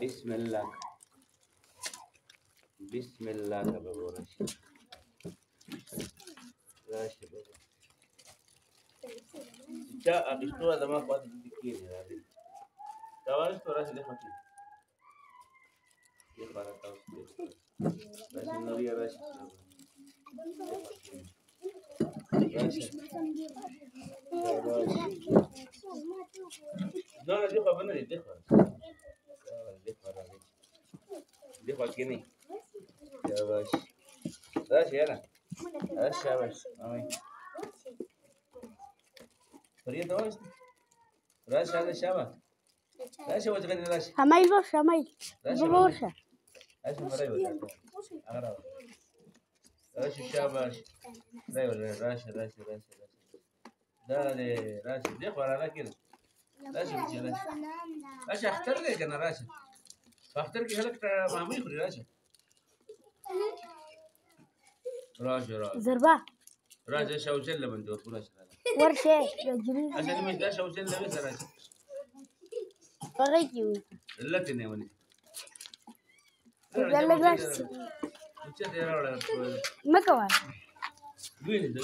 بسم الله بسم الله به ورشي راشي بابا چا اخستو زما خواته دي کېږي راځي دا ورسته راشي د خطي دې بارا تاسو راشي نوري راشي no, no, dejo a poner, dejo. Dejo aquí ni. Ya vas. Gracias, Ana. Gracias, vas. Ay. Pero ya vas. Gracias, Ana, Shaba. Gracias, vas a ganar gracias. Hamay boş, hamay. Boş. Gracias, Maray, vas. Agarra. Gracias, Shaba. Gracias. Dale, gracias. Dejo a la que راشي اختر لي کنه راشي اختر کې هلک مامي خوري راشي زربا راشي شوشل لمن دور خلاص ورشه جميل عشان مش ده شوشل لمن راشي بغيتي لا تنيوني يلا جالس انت ده ما كمان وين